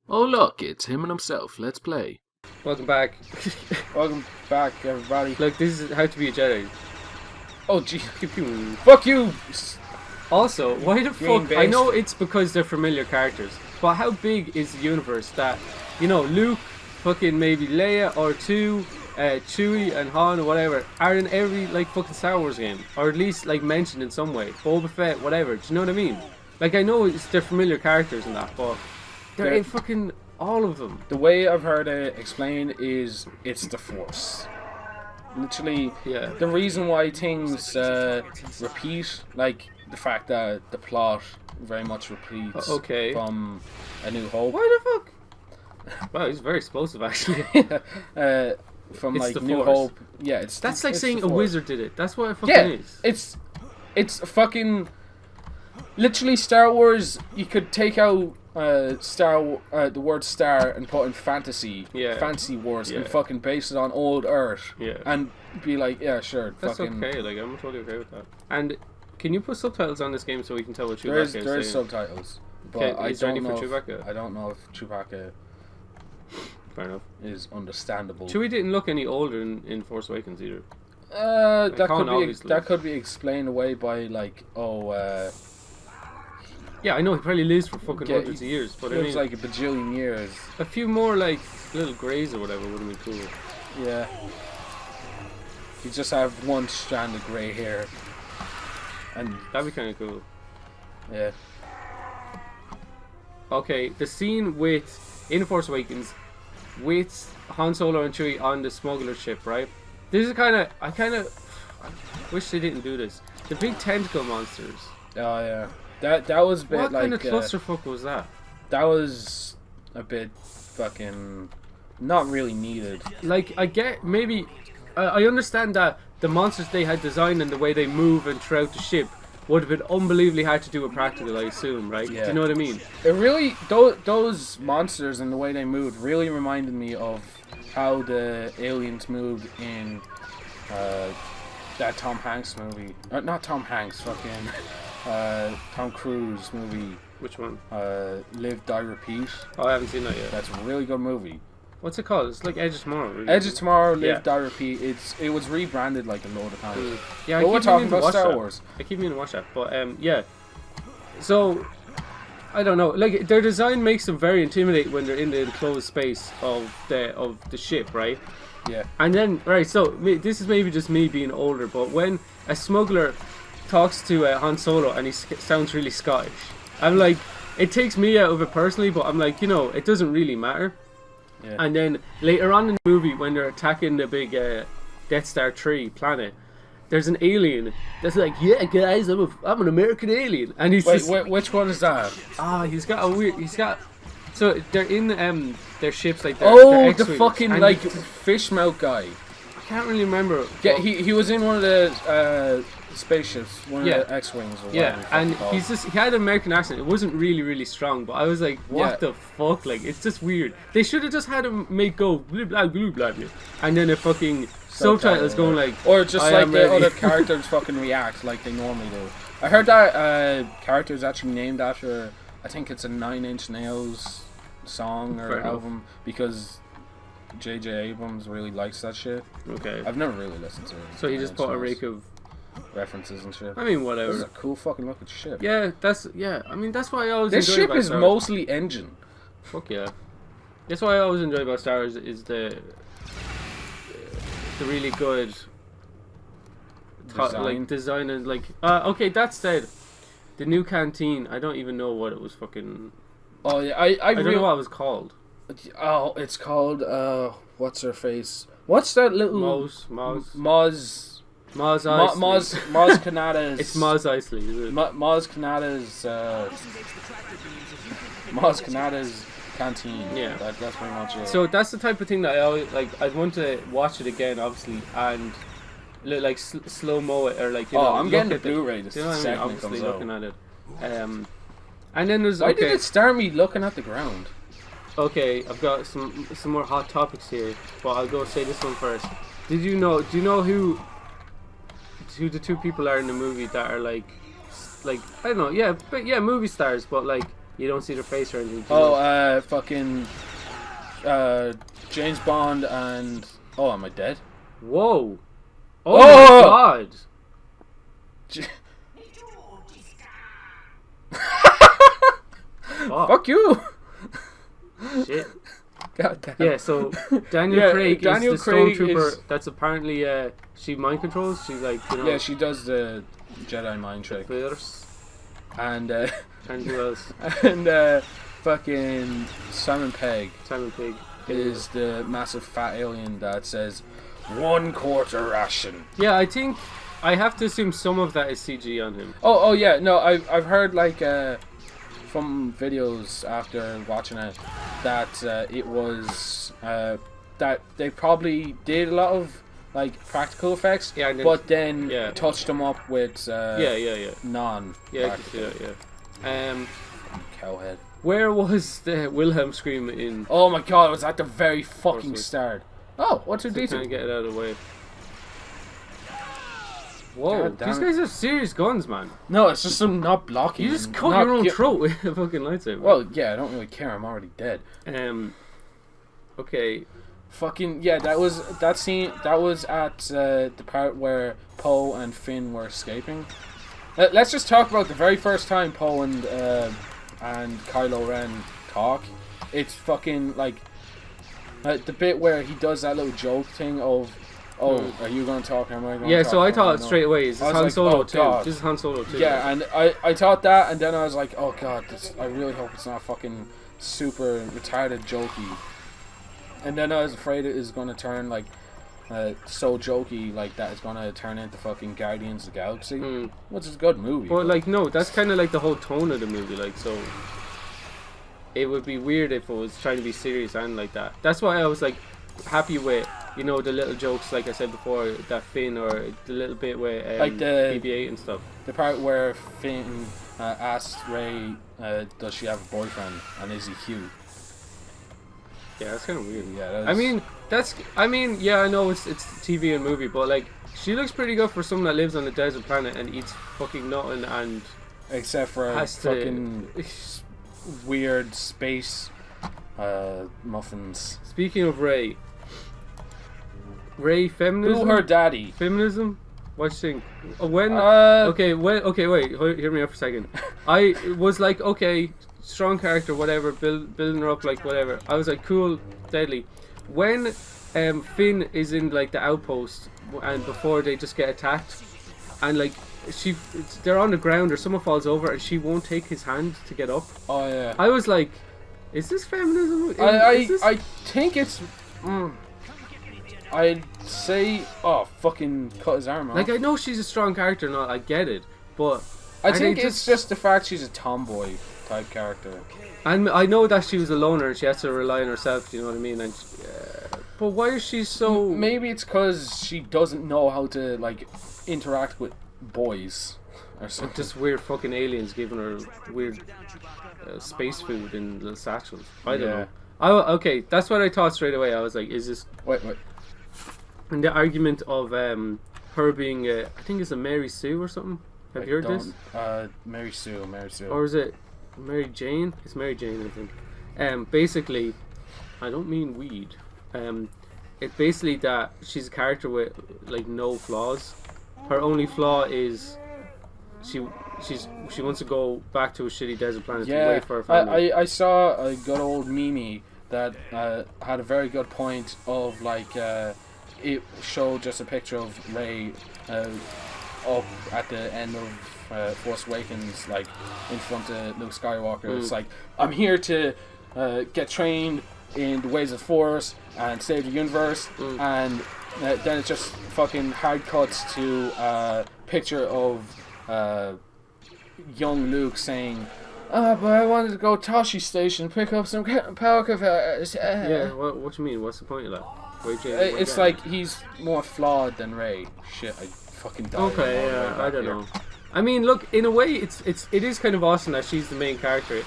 Oh look, it's him and himself. Let's play. Welcome back. Welcome back, everybody. Look, this is how to be a Jedi. Oh, gee, fuck you! Also, why the Green fuck? I based. know it's because they're familiar characters, but how big is the universe that, Luke, fucking maybe Leia or Chewie and Han or whatever are in every fucking Star Wars game, or at least mentioned in some way. Boba Fett, whatever. Do you know what I mean? I know they're familiar characters and that, but they're in fucking all of them. The way I've heard it explained is it's the Force. Literally, Yeah. the reason why things repeat, like the fact that the plot very much repeats Okay. from A New Hope. Why the fuck? Wow, he's very explosive actually. From It's the New Force. Hope. Yeah, it's That's like it's saying the a Force. wizard did it. That's what it fucking Yeah, is. it's fucking literally Star Wars. You could take out the word star and put in fantasy, fantasy words, and fucking base it on old Earth, and be like, yeah, sure, That's fucking. okay. I'm totally okay with that. And can you put subtitles on this game so we can tell what Chewbacca There is is saying? subtitles, but Okay, I is there don't any know. for If, Chewbacca? I don't know if Chewbacca Fair enough. is understandable. Chewie didn't look any older in Force Awakens either. That Han, could be explained away by Yeah, I know he probably lives for fucking Yeah, hundreds of years, but I lives mean, like a bajillion years. a few more little greys or whatever would have been cool. Yeah. You just have one strand of grey hair. And That'd be kind of cool. yeah. Okay, the scene in Force Awakens with Han Solo and Chewie on the smuggler ship, right? This is I wish they didn't do this. The big tentacle monsters. Oh yeah. That was a bit What like kind of clusterfuck was that? that was a bit fucking not really needed. I get maybe I understand that the monsters they had designed and the way they move and throughout the ship would have been unbelievably hard to do with practical, I assume, right? Yeah. Do you know what I mean? It really those monsters and the way they moved really reminded me of how the aliens moved in that Tom Hanks movie. Not Tom Hanks, fucking Tom Cruise movie. Which one? Live, Die, Repeat. Oh, I haven't seen that yet. That's a really good movie. What's it called? It's like Edge of Tomorrow. Really. Edge of Tomorrow, Live, Yeah. Die, Repeat. It was rebranded like a load of times. Yeah, But we're keep talking meaning to about watch Star that. Wars. I keep meaning to watch that, but yeah. So I don't know. Their design makes them very intimidating when they're in the enclosed space of the ship, right? Yeah. And then so this is maybe just me being older, but when a smuggler talks to Han Solo and he sounds really Scottish, I'm like, it takes me out of it personally, but I'm like, it doesn't really matter. Yeah. And then later on in the movie, when they're attacking the big Death Star 3 planet, there's an alien that's like, yeah, guys, I'm an American alien, and he's Wait, which one is that? he's got. So they're in their ships their Oh, the X-Wings, fucking and fish mouth guy. I can't really remember. Yeah, but- he was in one of the spaceships, one Yeah. of the X-wings or whatever. Yeah, the fuck and they're called. he had an American accent. It wasn't really, really strong, but I was like, what Yeah. the fuck? It's just weird. They should have just had him go blah blah blah blah blah, and then a fucking subtitles going or just I like am the ready. other characters fucking react like they normally do. I heard that character is actually named after, I think it's a 9 Inch Nails song or Fair enough. album, because J.J. Abrams really likes that shit. Okay. I've never really listened to it. So he just put a rake of. references and shit. I mean, This is whatever. a cool fucking looking ship. Yeah, I mean, that's why I always. This enjoy ship about is Star Wars. mostly engine. Fuck yeah. That's why I always enjoy about Star Wars is the really good Design. design and okay. That said, the new canteen. I don't even know what it was fucking. Oh yeah, I don't know what it was called. Oh, it's called what's her face? What's that little Maz Maz Kanata's. It's Maz Eisley, is it? Maz Kanata's canteen. Yeah. That's pretty much it. So that's the type of thing that I always I'd want to watch it again, obviously, and slow mo it or I'm getting the look at Blu-ray the Do you know what I mean? second it Obviously comes out. looking at it. And then there's Why did it start me looking at the ground? Okay, I've got some more hot topics here, but I'll go say this one first. Do you know who the two people are in the movie that are I don't know, yeah, but yeah, movie stars, but You don't see their face or anything. Oh, fucking James Bond and am I dead? Whoa! Oh, Oh! my god! Oh, Fuck you! shit. God damn. Yeah, so Daniel Craig Daniel is the Craig stormtrooper is- that's apparently she mind controls. She like Yeah, she does the Jedi mind trick. Force. And And who else? and fucking Simon Pegg Simon Pegg is the massive fat alien that says 1/4 ration. Yeah, I think I have to assume some of that is CG on him. Oh yeah, no, I've heard like from videos after watching it that it was that they probably did a lot of like practical effects, Yeah, and then- but then yeah. touched them up with Yeah. non Yeah, I can see that. Yeah. cowhead. Where was the Wilhelm scream in? Oh my god, it was at the very fucking Perfect. start. Oh, what's your Trying to detail? get it out of the way. Whoa, God damn these it. guys have serious guns, man. No, it's just some not blocking. You just and cut not your own gi- throat with a fucking lightsaber. Well, yeah, I don't really care. I'm already dead. Okay. Fucking yeah, that scene. That was at the part where Poe and Finn were escaping. Let's just talk about the very first time Poe and Kylo Ren talk. It's fucking like the bit where he does that little joke thing of, "Oh, are you going to talk? Or am I going to Yeah, talk?" so I thought No. straight away, is I this was Han like, Solo oh, too? God. This is Han Solo too. Yeah, and I thought that, and then I was like, "Oh god, I really hope it's not fucking super retarded jokey." And then I was afraid it is going to turn like so jokey, like that it's going to turn into fucking Guardians of the Galaxy, which is a good movie. But like, no, that's kind of like the whole tone of the movie. Like, so it would be weird if it was trying to be serious and like that. That's why I was like happy with, you know, the little jokes, like I said before, that Finn, or the little bit with Like the- BB-8 and stuff. the part where Finn asked Rey, "Does she have a boyfriend? And is he cute?" Yeah, that's kind of weird. Yeah, I mean, yeah, I know it's TV and movie, but like, she looks pretty good for someone that lives on a desert planet and eats fucking nothing and except for has fucking to. weird space muffins. Speaking of Ray feminism. Who her daddy? Feminism? What do you think? When? Uh, Okay, wait. Hear me out for a second. I was like, okay, strong character, whatever, building her up, like whatever. I was like, cool, deadly. When Finn is in like the outpost and before they just get attacked, and like they're on the ground or someone falls over and she won't take his hand to get up. Oh yeah. I was like, is this feminism? I think it's. I'd say, fucking cut his arm off. Like, I know she's a strong character and all, I get it, but I and think it it's just the fact she's a tomboy type character. and I know that she was a loner and she has to rely on herself. You know what I mean? And but why is she so? Maybe it's because she doesn't know how to like interact with boys or something. Just weird fucking aliens giving her weird space food in little satchels. I don't Yeah. know. Okay, that's what I thought straight away. I was like, is this? Wait. And the argument of her being, I think it's a Mary Sue or something. Have you heard this? Mary Sue. Or is it Mary Jane? It's Mary Jane, I think. Basically, I don't mean weed. It's basically that she's a character with like no flaws. Her only flaw is she wants to go back to a shitty desert planet to Yeah, wait for her family. I saw a good old meme that had a very good point of like it showed just a picture of Rey up at the end of Force Awakens, like in front of Luke Skywalker. It's like, I'm here to get trained in the ways of Force and save the universe, and then it's just fucking hard cuts to a picture of young Luke saying, but I wanted to go Toshi Station, pick up some power converters. Yeah, what do you mean? What's the point of that? It's like he's more flawed than Rey. Shit, I fucking died. Okay, yeah, I don't know. I mean, look, in a way, it is kind of awesome that she's the main character.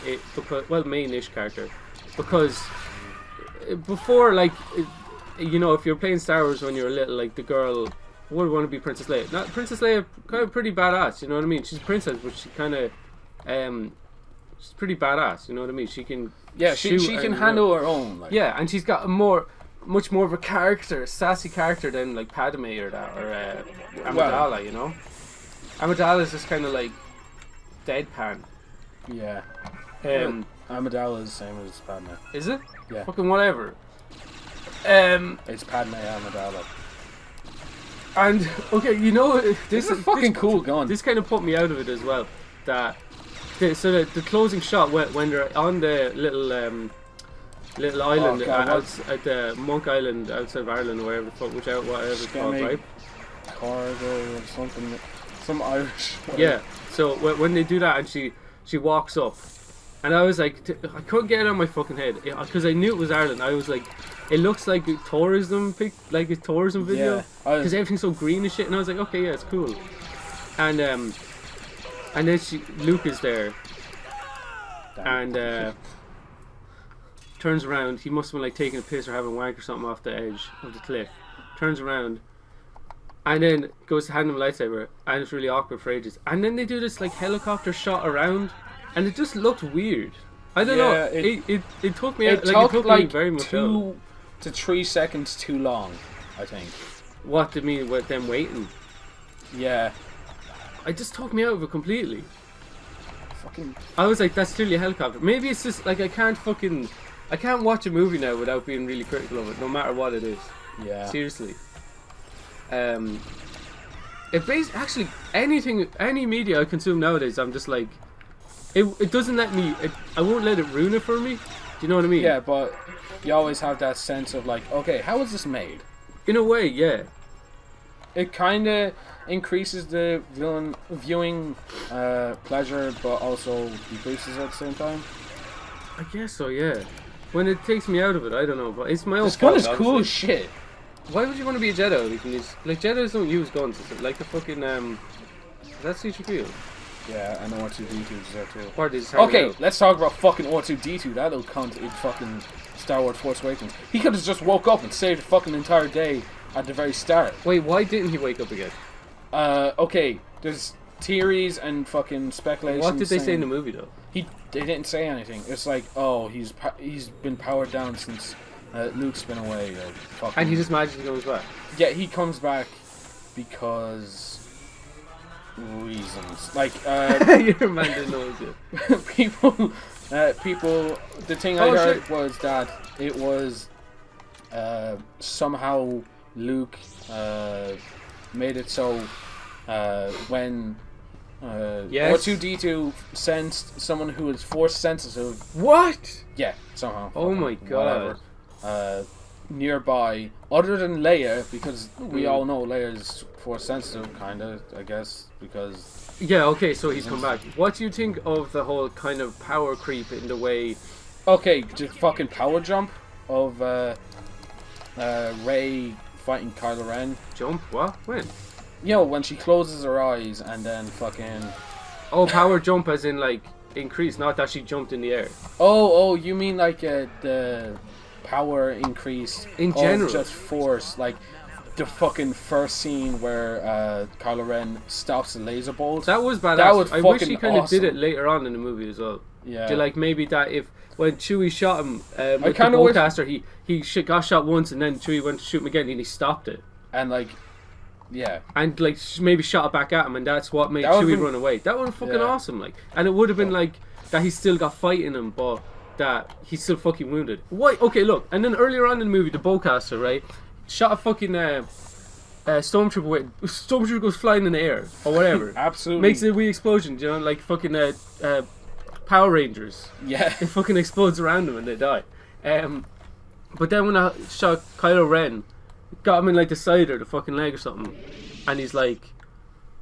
Main-ish character, because before, like, you know, if you're playing Star Wars when you're little, like the girl would want to be Princess Leia. Not Princess Leia, kind of pretty badass. You know what I mean? She's a princess, but she kind of, She's pretty badass. You know what I mean? She can. Yeah, she shoot can and- handle her own. Like. Yeah, and she's got much more of a character, a sassy character than like Padme or that, or Amidala. You know, Amidala is just kind of like deadpan. Yeah. Amidala is the same as Padme. Is it? Yeah. Fucking whatever. It's Padme Amidala. And okay, you know This is a fucking cool gun. This kind of put me out of it as well. That the closing shot when they're on the little island at the Monk Island outside of Ireland or whatever the fuck, whatever it's called, right? Cargo or something, some Irish. Yeah. So when they do that and she walks up, and I was like, I couldn't get it on my fucking head because I knew it was Ireland. I was like, it looks like a tourism video Yeah, because everything's so green and shit. And I was like, okay, yeah, it's cool. And then Luke is there, and turns around. He must have been like taking a piss or having a wank or something off the edge of the cliff. Turns around, and then goes to hand him a lightsaber, and it's really awkward for ages. And then they do this like helicopter shot around, and it just looked weird. I don't know. It took me out. It took me very much 2 to 3 seconds too long, I think. What do you mean with them waiting? Yeah. It just took me out of it completely. Fucking. I was like, that's clearly a helicopter. Maybe it's just like I can't watch a movie now without being really critical of it, no matter what it is. Yeah. Seriously. Actually any media I consume nowadays, I'm just like, it doesn't let me. I won't let it ruin it for me. Do you know what I mean? Yeah, but you always have that sense of like, okay, how was this made? In a way, yeah. It kind of increases the viewing pleasure, but also decreases at the same time. I guess so, yeah. When it takes me out of it, I don't know, but it's my own This gun fault, is cool obviously. as shit. Why would you want to be a Jedi? You can use, like, Jedis don't use guns. Is it like a fucking is that C-3PO? Yeah, and R2D2 is there too. Or they just hang Okay, out? let's talk about fucking R2D2. That little cunt in fucking Star Wars Force Awakens. He could have just woke up and saved the fucking entire day at the very start. Wait, why didn't he wake up again? Okay, there's theories and fucking speculation. What did they say in the movie though? They didn't say anything. It's like, oh, he's been powered down since Luke's been away. Or fucking, And he just magically comes back. yeah, he comes back because reasons. Like Your man didn't know it. people. The thing I heard was that it was somehow Luke made it so when Yes. R2D2 sensed someone who is force sensitive. What? Yeah, somehow. Oh fucking my god. whatever, nearby, other than Leia, because we all know Leia's force sensitive, kinda, I guess, because. Yeah, okay, so he's come back. What do you think of the whole kind of power creep in the way... Okay, the fucking power jump of Rey fighting Kylo Ren. Jump? What? When? You know, when she closes her eyes and then fucking... Oh, power jump as in, like, increase, not that she jumped in the air. Oh, you mean like the power increase In general. of just force, like the fucking first scene where Kylo Ren stops the laser bolt. That was badass. That was I wish he fucking kind of did it awesome. later on in the movie as well. Yeah. Do you like maybe that if when Chewie shot him with the kinda wish- bowcaster, he got shot once and then Chewie went to shoot him again and he stopped it. And like, yeah. And like maybe shot it back at him and that's what made That would've Chewie been- run away. That would have fucking Yeah. awesome, like. And it would have been like that he still got fight in him, but that he's still fucking wounded. Why? Okay, look. And then earlier on in the movie, the bowcaster, right, shot a fucking stormtrooper with stormtrooper goes flying in the air or whatever. Absolutely. Makes a wee explosion, you know, like fucking Power Rangers. Yeah. It fucking explodes around them and they die. But then when I shot Kylo Ren, got him in like the side or the fucking leg or something, and he's like,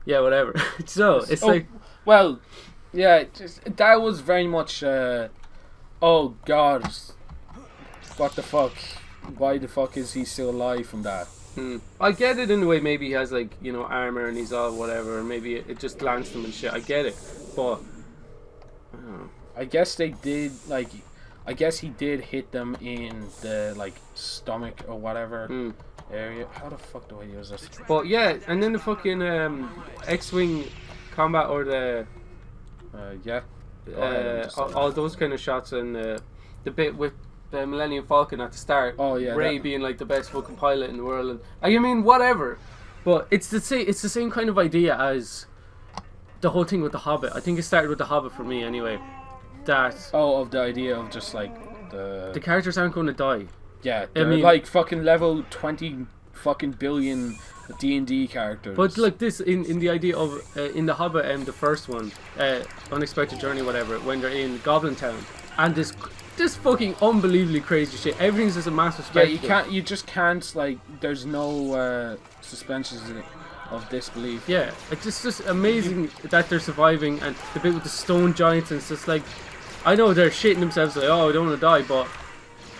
yeah, whatever. So it's like, well, yeah, that was very much. Oh God, what the fuck? Why the fuck is he still alive from that? I get it in a way. Maybe he has like, you know, armor and he's all whatever. And maybe it just glanced him and shit. I get it, but I don't know. I guess they did like. I guess he did hit them in the like stomach or whatever area. How the fuck do I use this? But yeah, and then the fucking X-wing combat or the Yeah. all those kind of shots, and the bit with the Millennium Falcon at the start. Oh, yeah, Ray that- being like the best fucking pilot in the world, and I mean whatever, but it's the same kind of idea as the whole thing with the Hobbit. I think it started with the Hobbit for me anyway. That of the idea of just like the characters aren't going to die. yeah, they're mean- like fucking level 20 fucking billion D&D characters. But like this in the idea of in the Hobbit and the first one, Unexpected Journey, whatever, when they're in Goblin Town, and this fucking unbelievably crazy shit. Everything's just a massive yeah, spectacle. you just can't like. There's no suspensions of disbelief. Yeah, it's just amazing that they're surviving, and the bit with the stone giants, and it's just like, I know they're shitting themselves like, oh, I don't want to die, but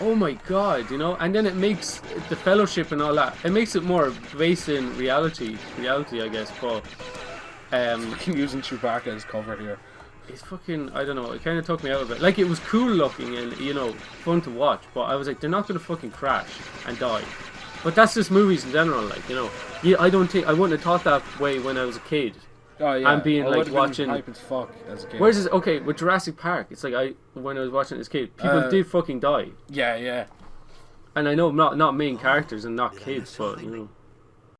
oh my god, you know. And then it makes the Fellowship and all that. It makes it more based in reality, I guess. But Fucking using Chewbacca as cover here. it's fucking, I don't know. It kind of took me out of it. Like, it was cool looking and fun to watch, but I was like, they're not gonna fucking crash and die. But that's just movies in general, like, Yeah, I wouldn't have thought that way when I was a kid. Oh yeah, I'm being, I like, would've been watching- hype as fuck as a kid. Whereas, okay, with Jurassic Park, it's like when I was watching it as a kid, people did fucking die. Yeah, yeah. And I know not main characters and not kids, but